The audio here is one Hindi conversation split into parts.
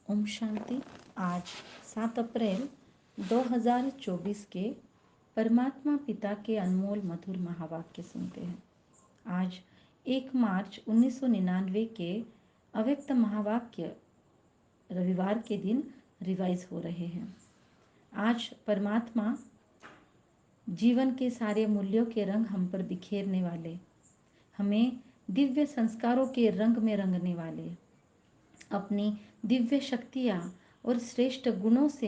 ओम शांति। आज 7 अप्रैल 2024 के परमात्मा पिता के अनमोल मधुर महावाक्य सुनते हैं। आज 1 मार्च 1999 के अव्यक्त महावाक्य रविवार के दिन रिवाइज हो रहे हैं। आज परमात्मा जीवन के सारे मूल्यों के रंग हम पर बिखेरने वाले, हमें दिव्य संस्कारों के रंग में रंगने वाले, अपनी दिव्य शक्तियाँ और श्रेष्ठ गुणों से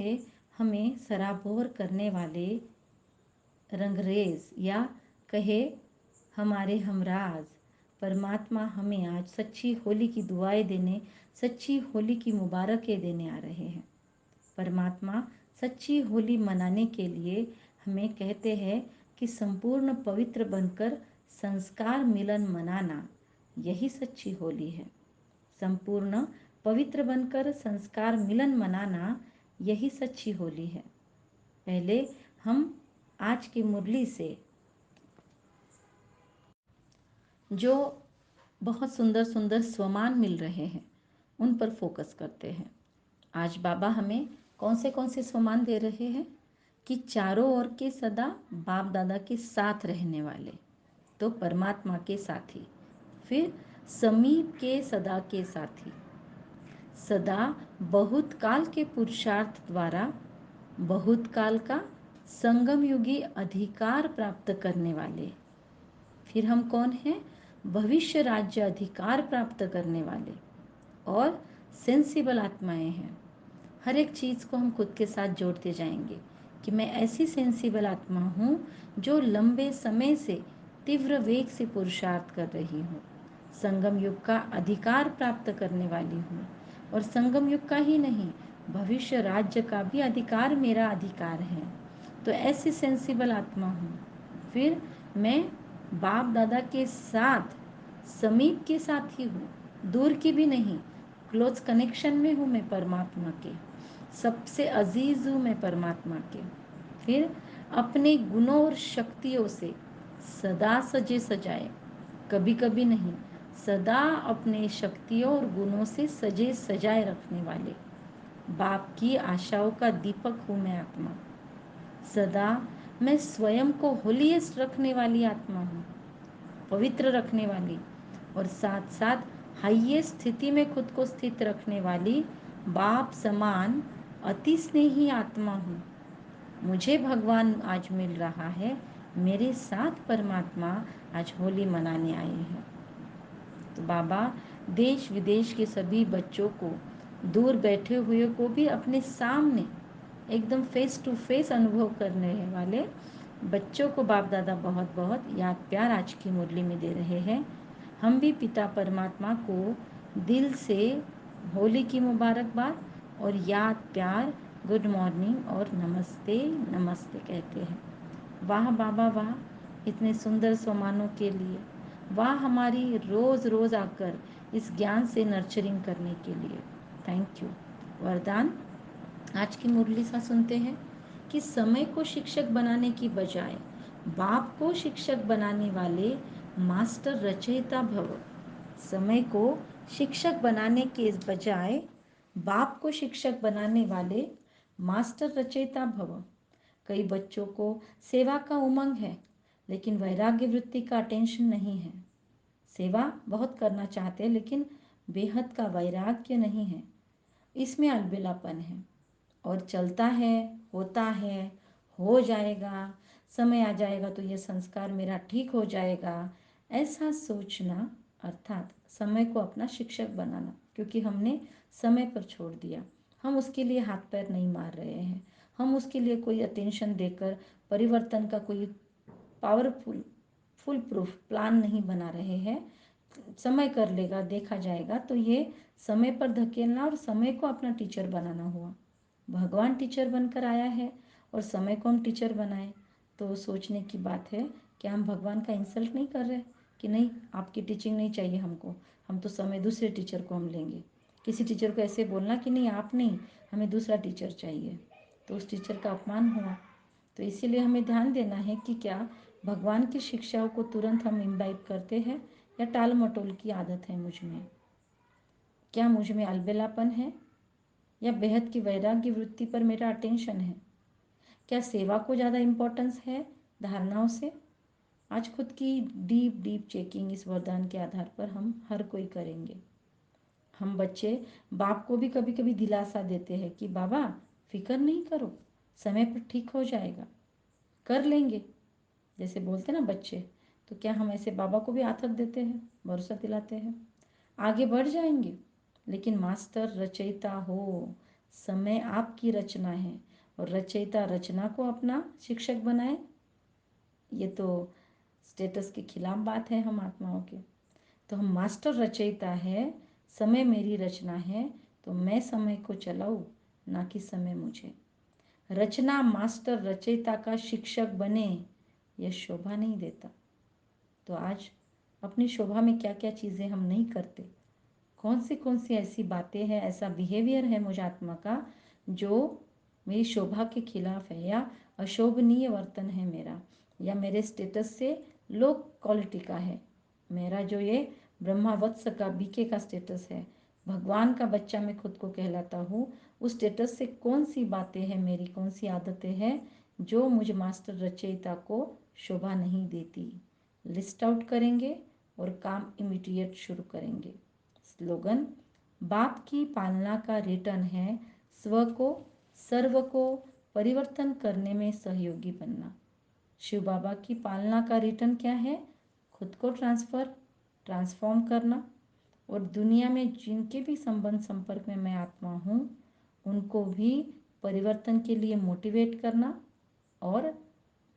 हमें सराबोर करने वाले रंगरेज या कहे हमारे हमराज परमात्मा हमें आज सच्ची होली की दुआएं देने, सच्ची होली की मुबारकें देने आ रहे हैं। परमात्मा सच्ची होली मनाने के लिए हमें कहते हैं कि संपूर्ण पवित्र बनकर संस्कार मिलन मनाना, यही सच्ची होली है। संपूर्ण पवित्र बनकर संस्कार मिलन मनाना, यही सच्ची होली है। पहले हम आज की मुरली से जो बहुत सुंदर सुंदर स्वमान मिल रहे हैं उन पर फोकस करते हैं। आज बाबा हमें कौन से स्वमान दे रहे हैं कि चारों ओर के सदा बाप दादा के साथ रहने वाले, तो परमात्मा के साथी, फिर समीप के सदा के साथी, सदा बहुत काल के पुरुषार्थ द्वारा बहुत काल का संगम युगी अधिकार प्राप्त करने वाले। फिर हम कौन हैं? भविष्य राज्य अधिकार प्राप्त करने वाले और सेंसिबल आत्माएं हैं। हर एक चीज़ को हम खुद के साथ जोड़ते जाएंगे कि मैं ऐसी सेंसिबल आत्मा हूँ जो लंबे समय से तीव्र वेग से पुरुषार्थ कर रही हूँ, संगम युग का अधिकार प्राप्त करने वाली हूँ, और संगम युग का ही नहीं, भविष्य राज्य का भी अधिकार मेरा अधिकार है। तो ऐसी सेंसिबल आत्मा हूँ। फिर मैं बाप दादा के साथ समीप के साथ ही हूँ, दूर की भी नहीं, क्लोज कनेक्शन में हूँ मैं परमात्मा के, सबसे अजीज हूँ मैं परमात्मा के। फिर अपने गुणों और शक्तियों से सदा सजे सजाए, कभी कभी नहीं, सदा अपने शक्तियों और गुणों से सजे सजाए रखने वाले, बाप की आशाओं का दीपक हूँ मैं आत्मा। सदा मैं स्वयं को होलीएस्ट रखने वाली आत्मा हूँ, पवित्र रखने वाली, और साथ साथ हाईएस्ट स्थिति में खुद को स्थित रखने वाली बाप समान अति स्नेही आत्मा हूँ। मुझे भगवान आज मिल रहा है, मेरे साथ परमात्मा आज होली मनाने आए हैं। तो बाबा देश विदेश के सभी बच्चों को, दूर बैठे हुए को भी अपने सामने एकदम फेस टू फेस अनुभव करने वाले बच्चों को बाप दादा बहुत बहुत याद प्यार आज की मुरली में दे रहे हैं। हम भी पिता परमात्मा को दिल से होली की मुबारकबाद और याद प्यार, गुड मॉर्निंग और नमस्ते नमस्ते कहते हैं। वाह बाबा वाह, इतने सुंदर सम्मानों के लिए, वाह हमारी रोज़ रोज़ आकर इस ज्ञान से नर्चरिंग करने के लिए, थैंक यू। वरदान आज की मुरली सा सुनते हैं कि समय को शिक्षक बनाने की बजाय बाप को शिक्षक बनाने वाले मास्टर रचयिता भव। समय को शिक्षक बनाने के बजाय बाप को शिक्षक बनाने वाले मास्टर रचयिता भव। कई बच्चों को सेवा का उमंग है, लेकिन वैराग्य वृत्ति का अटेंशन नहीं है। सेवा बहुत करना चाहते हैं, लेकिन बेहद का वैराग्य नहीं है, इसमें अलबेलापन है। और चलता है, होता है, हो जाएगा, समय आ जाएगा तो ये संस्कार मेरा ठीक हो जाएगा, ऐसा सोचना, अर्थात समय को अपना शिक्षक बनाना, क्योंकि हमने समय पर छोड़ दिया। हम उसके लिए हाथ पैर नहीं मार रहे हैं, हम उसके लिए कोई अटेंशन देकर परिवर्तन का कोई पावरफुल फुल प्रूफ प्लान नहीं बना रहे हैं। समय कर लेगा, देखा जाएगा, तो ये समय पर धकेलना और समय को अपना टीचर बनाना हुआ। भगवान टीचर बनकर आया है और समय को हम टीचर बनाएं, तो सोचने की बात है कि हम भगवान का इंसल्ट नहीं कर रहे कि नहीं आपकी टीचिंग नहीं चाहिए हमको, हम तो समय दूसरे टीचर को हम लेंगे। किसी टीचर को ऐसे बोलना कि नहीं आप नहीं, हमें दूसरा टीचर चाहिए, तो उस टीचर का अपमान हुआ। तो इसीलिए हमें ध्यान देना है कि क्या भगवान की शिक्षाओं को तुरंत हम इम्बाइब करते हैं या टाल मटोल की आदत है मुझ में, क्या मुझ में अलबेलापन है, या बेहद की वैराग्य वृत्ति पर मेरा अटेंशन है? क्या सेवा को ज़्यादा इम्पोर्टेंस है धारणाओं से? आज खुद की डीप डीप चेकिंग इस वरदान के आधार पर हम हर कोई करेंगे। हम बच्चे बाप को भी कभी कभी दिलासा देते हैं कि बाबा फिक्र नहीं करो, समय पर ठीक हो जाएगा, कर लेंगे, जैसे बोलते ना बच्चे। तो क्या हम ऐसे बाबा को भी आथत देते हैं, भरोसा दिलाते हैं, आगे बढ़ जाएंगे? लेकिन मास्टर रचयिता हो, समय आपकी रचना है और रचयिता रचना को अपना शिक्षक बनाए, ये तो स्टेटस के खिलाफ बात है हम आत्माओं के। तो हम मास्टर रचयिता है, समय मेरी रचना है, तो मैं समय को चलाऊं, ना कि समय मुझे। रचना मास्टर रचयिता का शिक्षक बने, यह शोभा नहीं देता। तो आज अपनी शोभा में क्या क्या चीज़ें हम नहीं करते, कौन सी ऐसी बातें हैं, ऐसा बिहेवियर है मुझ आत्मा का जो मेरी शोभा के खिलाफ है, या अशोभनीय वर्तन है मेरा, या मेरे स्टेटस से लो क्वालिटी का है। मेरा जो ये ब्रह्मावत्स का बीके का स्टेटस है, भगवान का बच्चा मैं खुद को कहलाता हूँ, उस स्टेटस से कौन सी बातें हैं मेरी, कौन सी आदतें हैं जो मुझ मास्टर रचयिता को शोभा नहीं देती। लिस्ट आउट करेंगे और काम इमीडिएट शुरू करेंगे। स्लोगन: बाप की पालना का रिटर्न है स्व को, सर्व को परिवर्तन करने में सहयोगी बनना। शिव बाबा की पालना का रिटर्न क्या है? खुद को ट्रांसफॉर्म करना, और दुनिया में जिनके भी संबंध संपर्क में मैं आत्मा हूँ उनको भी परिवर्तन के लिए मोटिवेट करना और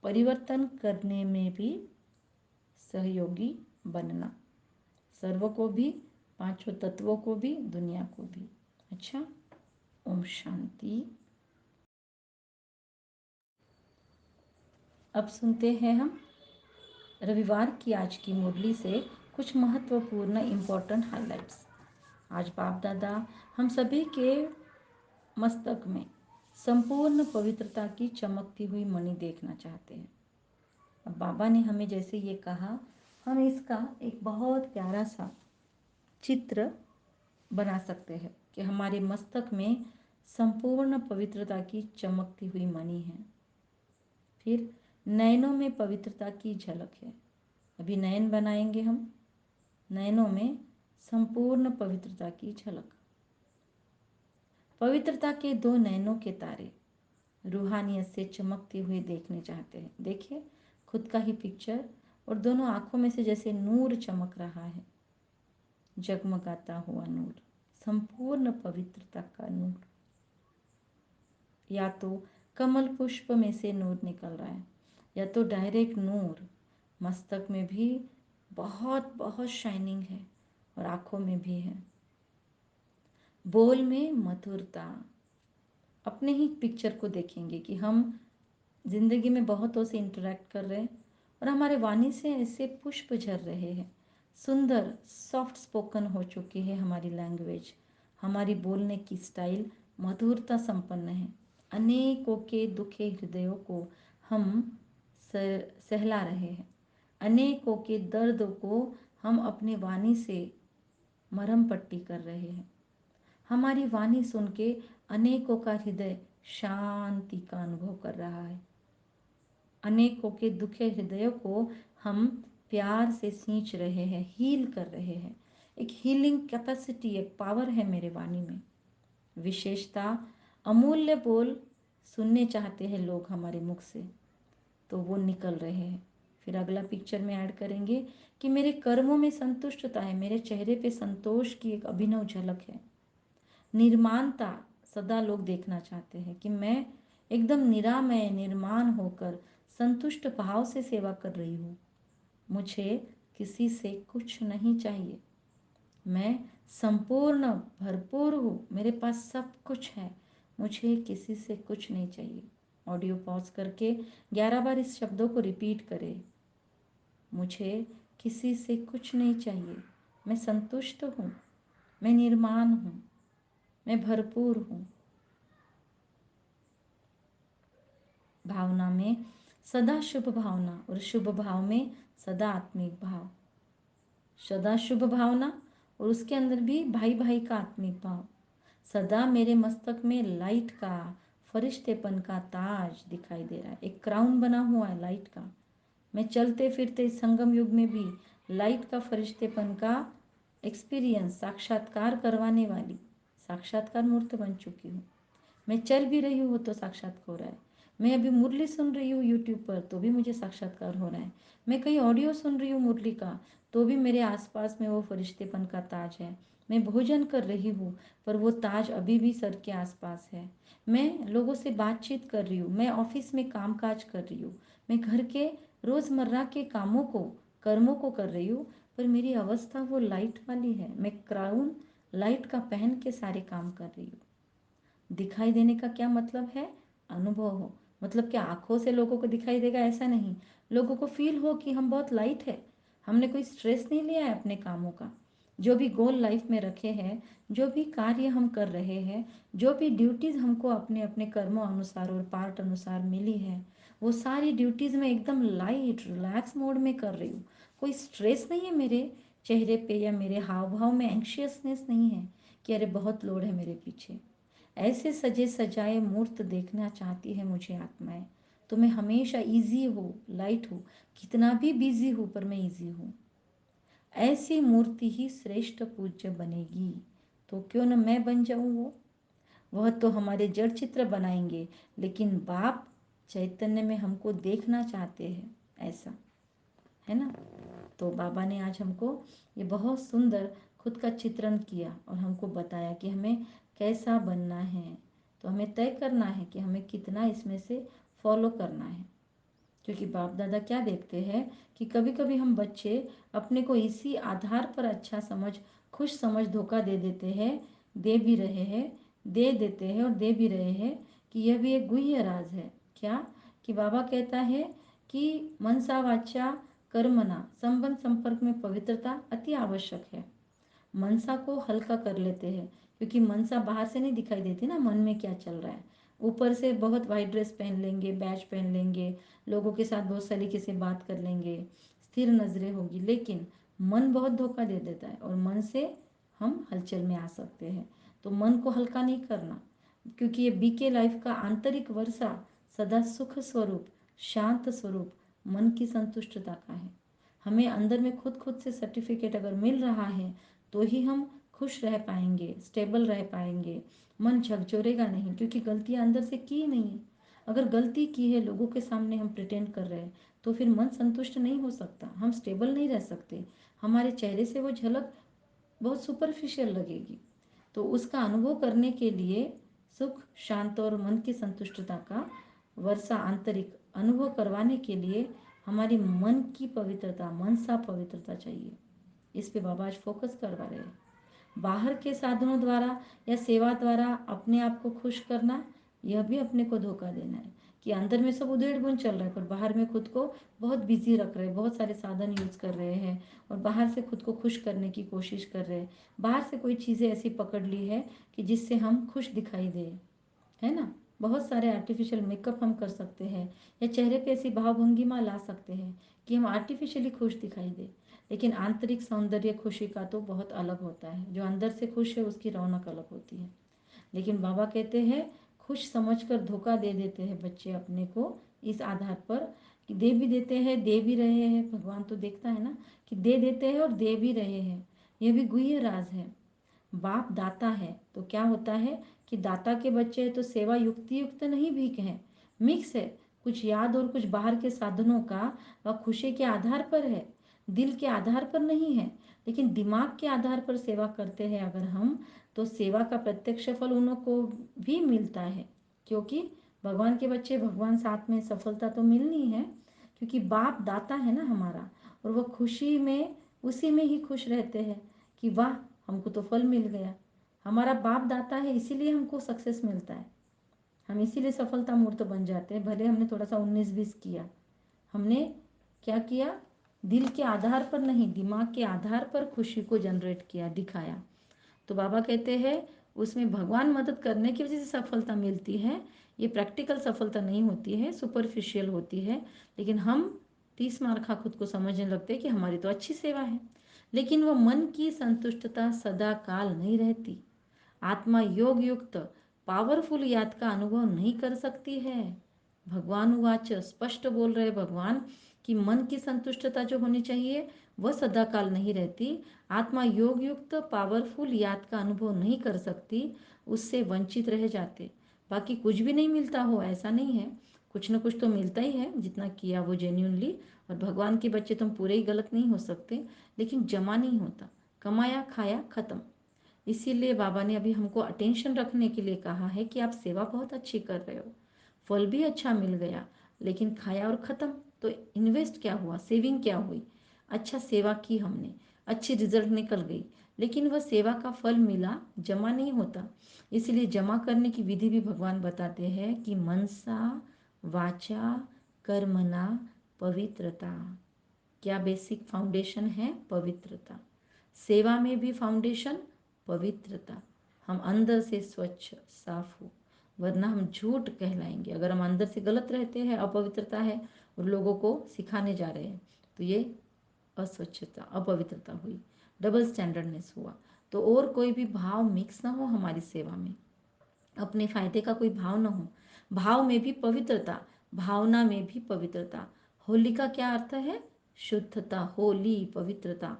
परिवर्तन करने में भी सहयोगी बनना। सर्व को भी, पांचों तत्वों को भी, दुनिया को भी। अच्छा, ओम शांति। अब सुनते हैं हम रविवार की आज की मुरली से कुछ महत्वपूर्ण इम्पोर्टेंट हाइलाइट्स। आज बाप दादा हम सभी के मस्तक में संपूर्ण पवित्रता की चमकती हुई मणि देखना चाहते हैं। अब बाबा ने हमें जैसे ये कहा, हम इसका एक बहुत प्यारा सा चित्र बना सकते हैं कि हमारे मस्तक में संपूर्ण पवित्रता की चमकती हुई मणि है। फिर नयनों में पवित्रता की झलक है। अभी नयन बनाएंगे हम, नयनों में संपूर्ण पवित्रता की झलक। पवित्रता के दो नयनों के तारे रूहानियत से चमकते हुए देखने चाहते हैं। देखिए खुद का ही पिक्चर, और दोनों आंखों में से जैसे नूर चमक रहा है, जगमगाता हुआ नूर, संपूर्ण पवित्रता का नूर। या तो कमल पुष्प में से नूर निकल रहा है, या तो डायरेक्ट नूर मस्तक में भी बहुत बहुत शाइनिंग है और आंखों में भी है। बोल में मधुरता। अपने ही पिक्चर को देखेंगे कि हम जिंदगी में बहुतों से इंटरेक्ट कर रहे हैं और हमारे वाणी से ऐसे पुष्प झर रहे हैं, सुंदर सॉफ्ट स्पोकन हो चुकी है हमारी लैंग्वेज, हमारी बोलने की स्टाइल मधुरता संपन्न है। अनेकों के दुखे हृदयों को हम सहला रहे हैं, अनेकों के दर्द को हम अपनी वाणी से मरहम पट्टी कर रहे हैं। हमारी वाणी सुन के अनेकों का हृदय शांति का अनुभव कर रहा है। अनेकों के दुखे हृदयों को हम प्यार से सींच रहे हैं, हील कर रहे हैं। एक हीलिंग कैपेसिटी, एक पावर है मेरे वाणी में। विशेषता, अमूल्य बोल सुनने चाहते हैं लोग हमारे मुख से, तो वो निकल रहे हैं। फिर अगला पिक्चर में ऐड करेंगे कि मेरे कर्मों में संतुष्टता है, मेरे चेहरे पे संतोष की एक अभिनव झलक है। निर्माणता सदा लोग देखना चाहते हैं कि मैं एकदम निरामय निर्माण होकर संतुष्ट भाव से सेवा कर रही हूँ। मुझे किसी से कुछ नहीं चाहिए, मैं संपूर्ण भरपूर हूँ, मेरे पास सब कुछ है, मुझे किसी से कुछ नहीं चाहिए। ऑडियो पॉज करके 11 बार इस शब्दों को रिपीट करें। मुझे किसी से कुछ नहीं चाहिए, मैं संतुष्ट हूँ, मैं निर्माण हूँ, मैं भरपूर हूँ। भावना में सदा शुभ भावना, और शुभ भाव में सदा आत्मिक भाव। सदा शुभ भावना और उसके अंदर भी भाई भाई का आत्मिक भाव। सदा मेरे मस्तक में लाइट का, फरिश्तेपन का ताज दिखाई दे रहा है, एक क्राउन बना हुआ है लाइट का। मैं चलते फिरते इस संगम युग में भी लाइट का, फरिश्तेपन का एक्सपीरियंस, साक्षात्कार करवाने वाली साक्षात्कार मूर्त बन चुकी हूँ। मैं चल भी रही हूँ तो साक्षात्कार हो रहा है। मैं अभी मुरली सुन रही हूँ यूट्यूब पर तो भी मुझे साक्षात्कार हो रहा है। मैं कहीं ऑडियो सुन रही हूँ मुरली का तो भी मेरे आसपास में वो फरिश्तेपन का ताज है। मैं भोजन कर रही हूँ पर वो ताज अभी भी सर के आसपास है। मैं लोगों से बातचीत कर रही हूँ, मैं ऑफिस में काम काज कर रही हूँ, मैं घर के रोज़मर्रा के कामों को, कर्मों को कर रही हूँ, पर मेरी अवस्था वो लाइट वाली है। मैं क्राउन लाइट का पहन के सारे काम कर रही हूँ। दिखाई देने का क्या मतलब है? अनुभव हो। मतलब क्या आंखों से लोगों को दिखाई देगा ऐसा नहीं, लोगों को फील हो कि हम बहुत लाइट है, हमने कोई स्ट्रेस नहीं लिया है अपने कामों का। जो भी गोल लाइफ में रखे हैं, जो भी कार्य हम कर रहे हैं, जो भी ड्यूटीज़ हमको अपने अपने कर्मों अनुसार और पार्ट अनुसार मिली है, वो सारी ड्यूटीज़ में एकदम लाइट रिलैक्स मोड में कर रही हूँ। कोई स्ट्रेस नहीं है मेरे चेहरे पे या मेरे हाव भाव में, एंशियसनेस नहीं है कि अरे बहुत लोड है मेरे पीछे। ऐसे सजे सजाए मूर्त देखना चाहती है मुझे आत्माएं। तो मैं हमेशा इजी हूँ, लाइट हूँ, कितना भी बिजी हूँ पर मैं इजी हूँ। ऐसी मूर्ति ही श्रेष्ठ पूज्य बनेगी। तो क्यों न मैं बन जाऊँ वो। वह तो हमारे जड़ चित्र बनाएंगे, लेकिन बाप चैतन्य में हमको देखना चाहते हैं, ऐसा है ना। तो बाबा ने आज हमको ये बहुत सुंदर खुद का चित्रण किया और हमको बताया कि हमें कैसा बनना है। तो हमें तय करना है कि हमें कितना इसमें से फॉलो करना है। क्योंकि बाप दादा क्या देखते हैं कि कभी कभी हम बच्चे अपने को इसी आधार पर अच्छा समझ, खुश समझ धोखा दे देते हैं, दे भी रहे हैं, दे देते हैं और दे भी रहे हैं कि यह भी एक गुह्य राज है। क्या कि बाबा कहता है कि मनसा वाचा कर्मणा संबंध संपर्क में पवित्रता अति आवश्यक है। मनसा को हल्का कर लेते हैं, क्योंकि मनसा बाहर से नहीं दिखाई देती ना, मन में क्या चल रहा है। ऊपर से बहुत वाइट ड्रेस पहन लेंगे, बैच पहन लेंगे, लोगों के साथ बहुत सलीके से बात कर लेंगे, स्थिर नज़रें होगी, लेकिन मन बहुत धोखा दे देता है और मन से हम हलचल में आ सकते हैं। तो मन को हल्का नहीं करना, क्योंकि ये बीके लाइफ का आंतरिक वर्षा सदा सुख स्वरूप, शांत स्वरूप, मन की संतुष्टता का है। हमें अंदर में खुद खुद से सर्टिफिकेट अगर मिल रहा है तो ही हम खुश रह पाएंगे, स्टेबल रह पाएंगे, मन झकझोरेगा नहीं, क्योंकि गलतियां अंदर से की नहीं है। अगर गलती की है, लोगों के सामने हम प्रिटेंड कर रहे हैं, तो फिर मन संतुष्ट नहीं हो सकता, हम स्टेबल नहीं रह सकते, हमारे चेहरे से वो झलक बहुत सुपरफिशियल लगेगी। तो उसका अनुभव करने के लिए सुख, शांत और मन की संतुष्टता का वर्षा आंतरिक अनुभव करवाने के लिए हमारी मन की पवित्रता, मन सा पवित्रता चाहिए। इस पे बाबा आज फोकस करवा रहे हैं। बाहर के साधनों द्वारा या सेवा द्वारा अपने आप को खुश करना, यह भी अपने को धोखा देना है कि अंदर में सब उधेड़ बुन चल रहा है पर बाहर में खुद को बहुत बिजी रख रहे हैं, बहुत सारे साधन यूज कर रहे हैं और बाहर से खुद को खुश करने की कोशिश कर रहे हैं। बाहर से कोई चीज़ें ऐसी पकड़ ली है कि जिससे हम खुश दिखाई दे, है ना। बहुत सारे आर्टिफिशियल मेकअप हम कर सकते हैं या चेहरे पे ऐसी भावभंगिमा ला सकते हैं कि हम आर्टिफिशियली खुश दिखाई दे, लेकिन आंतरिक सौंदर्य खुशी का तो बहुत अलग होता है। जो अंदर से खुश है उसकी रौनक अलग होती है। लेकिन बाबा कहते हैं खुश समझकर धोखा दे देते हैं बच्चे अपने को, इस आधार पर कि दे भी देते हैं, दे भी रहे हैं। भगवान तो देखता है ना कि दे देते हैं और दे भी रहे हैं। यह भी गुह्य राज है। बाप दाता है तो क्या होता है कि दाता के बच्चे हैं तो सेवा युक्ति युक्त नहीं भी कहें, मिक्स है, कुछ याद और कुछ बाहर के साधनों का व खुशी के आधार पर है, दिल के आधार पर नहीं है। लेकिन दिमाग के आधार पर सेवा करते हैं अगर हम, तो सेवा का प्रत्यक्ष फल उन को भी मिलता है, क्योंकि भगवान के बच्चे भगवान साथ में सफलता तो मिलनी है, क्योंकि बाप दाता है ना हमारा, और वो खुशी में उसी में ही खुश रहते हैं कि वाह हमको तो फल मिल गया। हमारा बाप दाता है इसीलिए हमको सक्सेस मिलता है, हम इसीलिए सफलता मूर्त बन जाते हैं। भले हमने थोड़ा सा 19-20 किया, हमने क्या किया, दिल के आधार पर नहीं, दिमाग के आधार पर खुशी को जनरेट किया, दिखाया। तो बाबा कहते हैं उसमें भगवान मदद करने की वजह से सफलता मिलती है। ये प्रैक्टिकल सफलता नहीं होती है, सुपरफिशियल होती है। लेकिन हम 30 मार्खा खुद को समझने लगते हैं कि हमारी तो अच्छी सेवा है, लेकिन वो मन की संतुष्टता सदा काल नहीं रहती। आत्मा योग युक्त पावरफुल याद का अनुभव नहीं कर सकती है। भगवान उवाच, स्पष्ट बोल रहे भगवान कि मन की संतुष्टता जो होनी चाहिए वह सदाकाल नहीं रहती। आत्मा योग युक्त पावरफुल याद का अनुभव नहीं कर सकती, उससे वंचित रह जाते। बाकी कुछ भी नहीं मिलता हो ऐसा नहीं है, कुछ ना कुछ तो मिलता ही है, जितना किया वो जेन्यूनली। और भगवान के बच्चे तुम पूरे ही गलत नहीं हो सकते, लेकिन जमा नहीं होता, कमाया खाया खत्म। इसीलिए बाबा ने अभी हमको अटेंशन रखने के लिए कहा है कि आप सेवा बहुत अच्छी कर रहे हो, फल भी अच्छा मिल गया, लेकिन खाया और ख़त्म। तो इन्वेस्ट क्या हुआ, सेविंग क्या हुई? अच्छा सेवा की हमने, अच्छी रिजल्ट निकल गई, लेकिन वह सेवा का फल मिला, जमा नहीं होता। इसलिए जमा करने की विधि भी भगवान बताते हैं कि मनसा वाचा कर्मणा पवित्रता। क्या बेसिक फाउंडेशन है? पवित्रता। सेवा में भी फाउंडेशन पवित्रता। हम अंदर से स्वच्छ साफ हो, वरना हम झूठ कहलाएंगे। अगर हम अंदर से गलत रहते हैं, अपवित्रता है और लोगों को सिखाने जा रहे हैं, तो ये अस्वच्छता अपवित्रता हुई, डबल स्टैंडर्डनेस हुआ। तो और कोई भी भाव मिक्स ना हो हमारी सेवा में, अपने फायदे का कोई भाव ना हो। भाव में भी पवित्रता, भावना में भी पवित्रता। होली का क्या अर्थ है? शुद्धता, होली पवित्रता,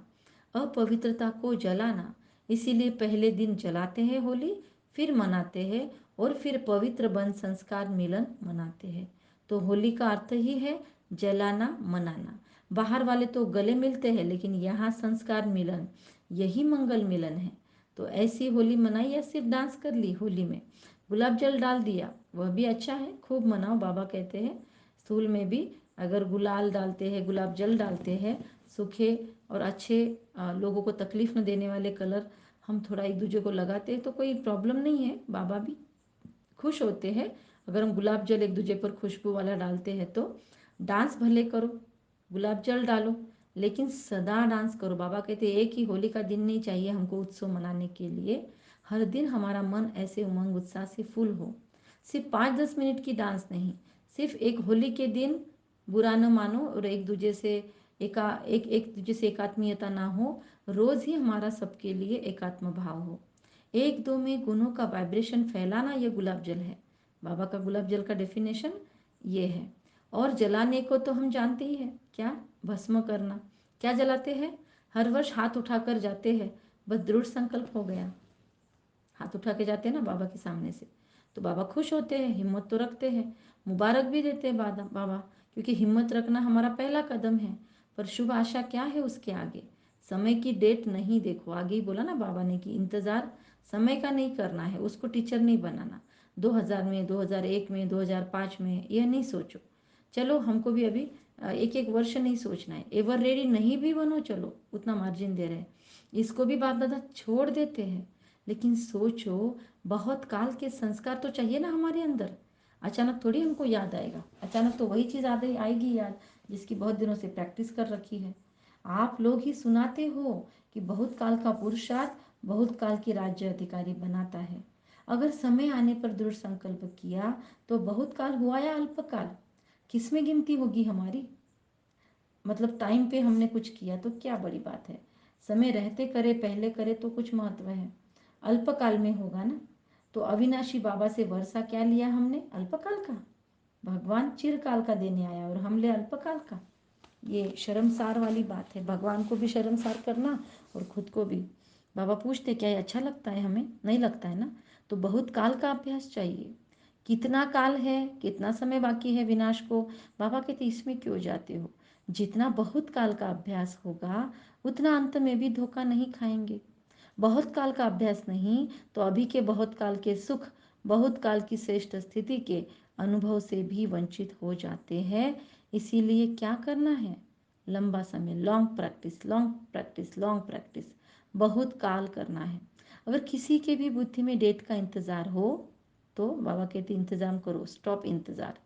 अपवित्रता को जलाना। इसीलिए पहले दिन जलाते हैं होली, फिर मनाते हैं और फिर पवित्र बन संस्कार मिलन मनाते हैं। तो होली का अर्थ ही है जलाना, मनाना। बाहर वाले तो गले मिलते हैं, लेकिन यहाँ संस्कार मिलन, यही मंगल मिलन है। तो ऐसी होली मनाई या सिर्फ डांस कर ली होली में, गुलाब जल डाल दिया, वह भी अच्छा है, खूब मनाओ। बाबा कहते हैं स्थूल में भी अगर गुलाल डालते हैं, गुलाब जल डालते हैं, सूखे और अच्छे लोगों को तकलीफ न देने वाले कलर हम थोड़ा एक दूसरे को लगाते हैं तो कोई प्रॉब्लम नहीं है, बाबा भी खुश होते हैं। अगर हम गुलाब जल एक दूसरे पर खुशबू वाला डालते हैं तो डांस भले करो, गुलाब जल डालो, लेकिन सदा डांस करो। बाबा कहते हैं एक ही होली का दिन नहीं चाहिए हमको उत्सव मनाने के लिए, हर दिन हमारा मन ऐसे उमंग उत्साह से फुल हो। सिर्फ 5-10 मिनट की डांस नहीं, सिर्फ एक होली के दिन बुरा न मानो और एक दूसरे से एक दूसरे से एकात्मीयता ना हो, रोज़ ही हमारा सबके लिए एकात्म भाव हो। एक दो में गुणों का वाइब्रेशन फैलाना, ये गुलाब जल है। बाबा का गुलाब जल का डेफिनेशन ये है। और जलाने को तो हम जानते ही हैं, क्या? भस्म करना। क्या जलाते हैं? हर वर्ष हाथ उठाकर जाते हैं, बस दृढ़ संकल्प हो गया, हाथ उठा के जाते हैं ना बाबा के सामने से, तो बाबा खुश होते हैं, हिम्मत तो रखते हैं, मुबारक भी देते हैं बाबा, क्योंकि हिम्मत रखना हमारा पहला कदम है। पर शुभ आशा क्या है उसके आगे? समय की डेट नहीं देखो, आगे ही बोला ना बाबा ने कि इंतज़ार समय का नहीं करना है, उसको टीचर नहीं बनाना। 2000 में, 2001 में, 2005 में यह नहीं सोचो। चलो हमको भी अभी एक एक वर्ष नहीं सोचना है, एवर रेडी नहीं भी बनो, चलो उतना मार्जिन दे रहे हैं, इसको भी बाप दादा छोड़ देते हैं। लेकिन सोचो, बहुत काल के संस्कार तो चाहिए ना हमारे अंदर। अचानक थोड़ी हमको याद आएगा, अचानक तो वही चीज़ आएगी याद जिसकी बहुत दिनों से प्रैक्टिस कर रखी है। आप लोग ही सुनाते हो कि बहुत काल का पुरुषार्थ बहुत काल की राज्य अधिकारी बनाता है। अगर समय आने पर दृढ़ संकल्प किया तो बहुत काल हुआ या अल्पकाल, किसमें गिनती होगी हमारी? मतलब टाइम पे हमने कुछ किया तो क्या बड़ी बात है, समय रहते करे पहले करे तो कुछ महत्व है। अल्पकाल में होगा ना। तो अविनाशी बाबा से वर्षा क्या लिया हमने? अल्पकाल का। भगवान चिरकाल का देने आया और हम ले अल्पकाल का। ये शर्मसार वाली बात है, भगवान को भी शर्मसार करना और खुद को भी। बाबा पूछते क्या ये अच्छा लगता है? हमें नहीं लगता है ना। तो बहुत काल का अभ्यास चाहिए। कितना काल है, कितना समय बाकी है विनाश को? बाबा कहते इसमें क्यों जाते हो? जितना बहुत काल का अभ्यास होगा उतना अंत में भी धोखा नहीं खाएंगे। बहुत काल का अभ्यास नहीं तो अभी के बहुत काल के सुख, बहुत काल की श्रेष्ठ स्थिति के अनुभव से भी वंचित हो जाते हैं। इसीलिए क्या करना है? लंबा समय, long practice, long practice, long practice, बहुत काल करना है। अगर किसी के भी बुद्धि में डेट का इंतज़ार हो तो बाबा कहते इंतज़ाम करो, स्टॉप इंतज़ार,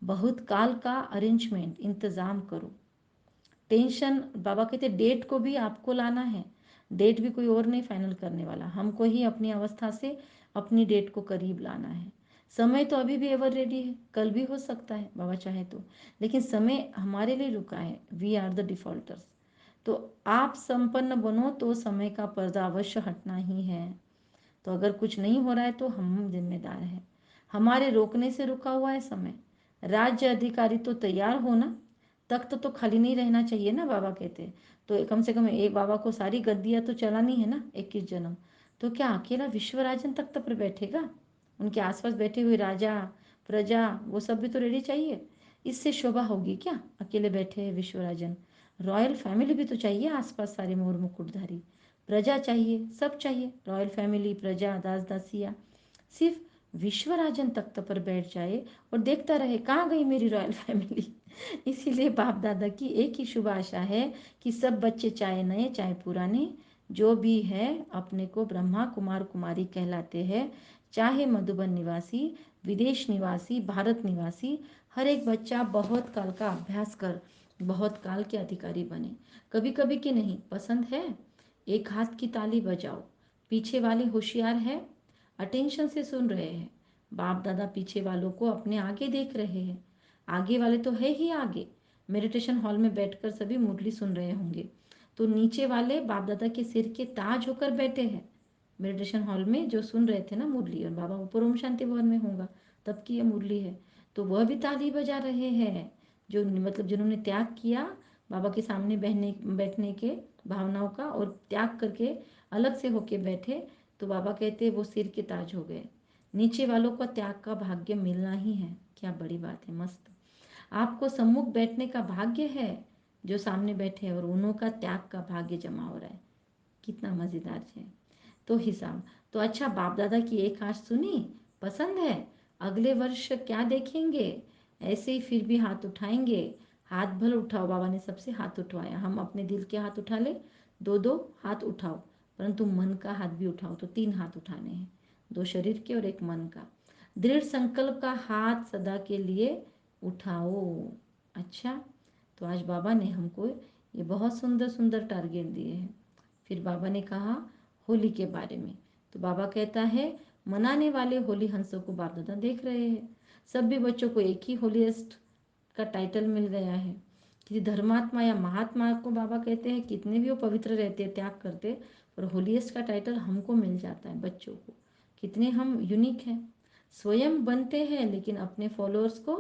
बहुत काल का अरेंजमेंट इंतज़ाम करो। टेंशन, बाबा कहते डेट को भी आपको लाना है, डेट भी कोई और नहीं फाइनल करने वाला, हमको ही अपनी अवस्था से अपनी डेट को करीब लाना है। समय तो अभी भी एवर रेडी है, कल भी हो सकता है बाबा चाहे तो, लेकिन समय हमारे लिए रुका है, वी आर द डिफ़ॉल्टर्स। तो आप संपन्न बनो तो समय का पर्दा अवश्य हटना ही है। तो अगर कुछ नहीं हो रहा है तो हम जिम्मेदार हैं। हमारे रोकने से रुका हुआ है समय। राज्य अधिकारी तो तैयार हो ना, तख्त तो खाली नहीं रहना चाहिए ना, बाबा कहते हैं। तो कम से कम एक बाबा को सारी गद्दियाँ तो चलानी है ना 21 जन्म। तो क्या अकेला विश्वराजन तख्त पर बैठेगा? उनके आसपास बैठे हुए राजा, प्रजा, वो सब भी तो रेडी चाहिए। इससे शोभा होगी क्या? अकेले बैठे हैं विश्वराजन। रॉयल फैमिली भी तो चाहिए आसपास, सारे मोर मुकुटधारी। प्रजा चाहिए, सब चाहिए, रॉयल फैमिली, प्रजा, दास दासिया। सिर्फ विश्वराजन तख्त पर बैठ जाए और देखता रहे कहाँ गई मेरी रॉयल फैमिली। इसीलिए बाप दादा की एक ही शुभ आशा है कि सब बच्चे, चाहे नए चाहे पुराने, जो भी है अपने को ब्रह्मा कुमार कुमारी कहलाते हैं। चाहे मधुबन निवासी, विदेश निवासी, भारत निवासी, हर एक बच्चा बहुत काल का अभ्यास कर बहुत काल के अधिकारी बने। कभी कभी की नहीं, पसंद है? एक हाथ की ताली बजाओ। पीछे वाले होशियार है, अटेंशन से सुन रहे हैं। बाप दादा पीछे वालों को अपने आगे देख रहे हैं। आगे वाले तो है ही आगे, मेडिटेशन हॉल में बैठकर सभी मुरली सुन रहे होंगे। तो नीचे वाले बाप दादा के सिर के ताज होकर बैठे हैं मेडिटेशन हॉल में, जो सुन रहे थे ना मुरली। और बाबा ऊपर ओम शांति भवन में होगा तब की ये मुरली है। तो वह भी ताली बजा रहे हैं, जो मतलब जिन्होंने त्याग किया बाबा के सामने बहने बैठने के भावनाओं का, और त्याग करके अलग से होके बैठे, तो बाबा कहते वो सिर के ताज हो गए। नीचे वालों को त्याग का भाग्य मिलना ही है। क्या बड़ी बात है, मस्त। आपको सम्मुख बैठने का भाग्य है, जो सामने बैठे हैं, और उन्हों का त्याग का भाग्य जमा हो रहा है। कितना मज़ेदार है। तो हिसाब तो अच्छा, बाप दादा की एक आश सुनी, पसंद है? अगले वर्ष क्या देखेंगे? ऐसे ही फिर भी हाथ उठाएंगे? हाथ भर उठाओ, बाबा ने सबसे हाथ उठवाया। हम अपने दिल के हाथ उठा ले, दो दो हाथ उठाओ, परंतु मन का हाथ भी उठाओ, तो 3 हाथ उठाने हैं, 2 शरीर के और 1 मन का। दृढ़ संकल्प का हाथ सदा के लिए उठाओ। अच्छा, तो आज बाबा ने हमको ये बहुत सुंदर सुंदर टारगेट दिए हैं। फिर बाबा ने कहा होली के बारे में। तो बाबा कहता है, मनाने वाले होली हंसों को बाप दादा देख रहे हैं। सभी बच्चों को एक ही होलीएस्ट का टाइटल मिल गया है। किसी धर्मात्मा या महात्मा को बाबा कहते हैं कितने भी वो पवित्र रहते, त्याग करते, पर होलीएस्ट का टाइटल हमको मिल जाता है, बच्चों को। कितने हम यूनिक हैं। स्वयं बनते हैं लेकिन अपने फॉलोअर्स को,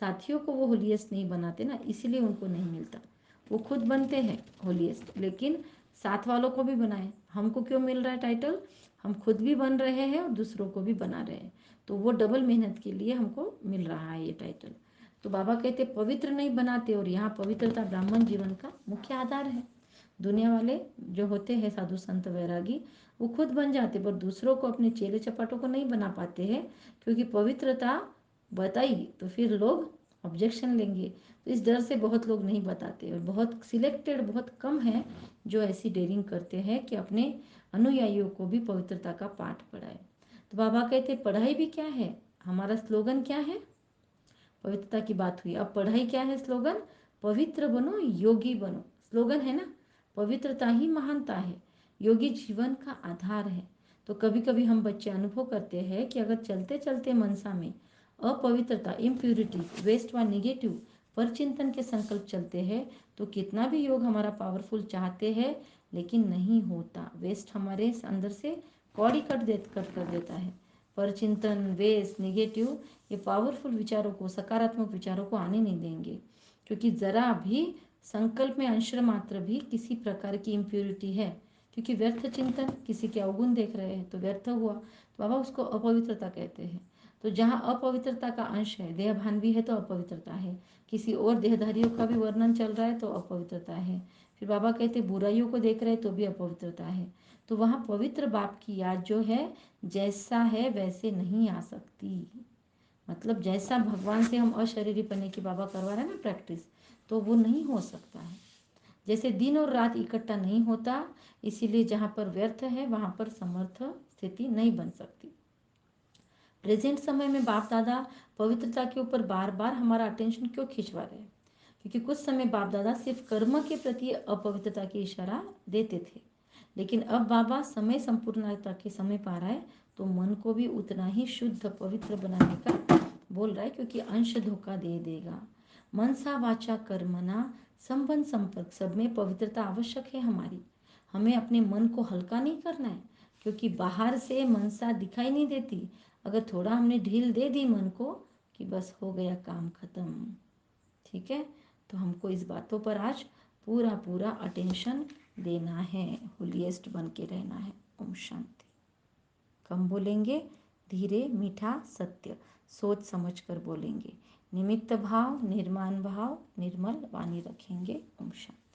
साथियों को वो होलीएस्ट नहीं बनाते ना, इसीलिए उनको नहीं मिलता। वो खुद बनते हैं होलीएस्ट, लेकिन साथ वालों को भी बनाए। हमको क्यों मिल रहा है टाइटल? हम खुद भी बन रहे हैं और दूसरों को भी बना रहे हैं, तो वो डबल मेहनत के लिए हमको मिल रहा है ये टाइटल। तो बाबा कहते पवित्र नहीं बनाते, और यहाँ पवित्रता ब्राह्मण जीवन का मुख्य आधार है। दुनिया वाले जो होते हैं साधु संत वैरागी, वो खुद बन जाते, पर दूसरों को, अपने चेले चपाटों को नहीं बना पाते हैं, क्योंकि पवित्रता बताई तो फिर लोग ऑब्जेक्शन लेंगे। तो इस डर से बहुत लोग नहीं बताते, और बहुत सिलेक्टेड, बहुत कम है जो ऐसी डेयरिंग करते हैं कि अपने अनुयायियों को भी पवित्रता का पाठ पढ़ाए। तो बाबा कहते पढ़ाई भी क्या है? हमारा स्लोगन क्या है? पवित्रता की बात हुई, अब पढ़ाई क्या है स्लोगन? पवित्र बनो, योगी बनो। स्लोगन है ना, पवित्रता ही महानता है, योगी जीवन का आधार है। तो कभी कभी हम बच्चे अनुभव करते हैं कि अगर चलते चलते मनसा में अपवित्रता, इम्प्यूरिटी, वेस्ट व निगेटिव पर चिंतन के संकल्प चलते हैं, तो कितना भी योग हमारा पावरफुल चाहते हैं, लेकिन नहीं होता। वेस्ट हमारे अंदर से कौड़ी कट कर देता है। पर चिंतन, वेस्ट, निगेटिव, ये पावरफुल विचारों को, सकारात्मक विचारों को आने नहीं देंगे, क्योंकि ज़रा भी संकल्प में अंश मात्र भी किसी प्रकार की इम्प्योरिटी है, क्योंकि व्यर्थ चिंतन, किसी के अवगुण देख रहे हैं तो व्यर्थ हुआ, तो बाबा उसको अपवित्रता कहते हैं। तो जहाँ अपवित्रता का अंश है, देहभान भी है तो अपवित्रता है, किसी और देहधारियों का भी वर्णन चल रहा है तो अपवित्रता है। फिर बाबा कहते बुराइयों को देख रहे हैं तो भी अपवित्रता है। तो वहाँ पवित्र बाप की याद जो है, जैसा है वैसे नहीं आ सकती। मतलब जैसा भगवान से हम अशरीरी बनने की बाबा करवा रहे हैं ना प्रैक्टिस, तो वो नहीं हो सकता है। जैसे दिन और रात इकट्ठा नहीं होता, इसीलिए जहाँ पर व्यर्थ है वहाँ पर समर्थ स्थिति नहीं बन सकती। प्रेजेंट समय में बाप दादा पवित्रता के ऊपर बार बार हमारा अटेंशन क्यों खिंचवा रहे हैं? क्योंकि कुछ समय बाप दादा सिर्फ कर्म के प्रति अपवित्रता की इशारा देते थे, लेकिन अब बाबा समय संपूर्णता के समय पा रहा है, तो मन को भी उतना ही शुद्ध पवित्र बनाने का बोल रहा है, क्योंकि अंश धोखा दे देगा। मनसा वाचा कर्मना संबंध संपर्क सब में पवित्रता आवश्यक है हमारी। हमें अपने मन को हल्का नहीं करना है, क्योंकि बाहर से मनसा दिखाई नहीं देती। अगर थोड़ा हमने ढील दे दी मन को कि बस हो गया काम खत्म, ठीक है, तो हमको इस बातों पर आज पूरा पूरा अटेंशन देना है, होलीएस्ट बन के रहना है। ओम शांति। कम बोलेंगे, धीरे मीठा सत्य सोच समझ कर बोलेंगे, निमित्त भाव निर्माण भाव निर्मल वाणी रखेंगे। ओम शांति।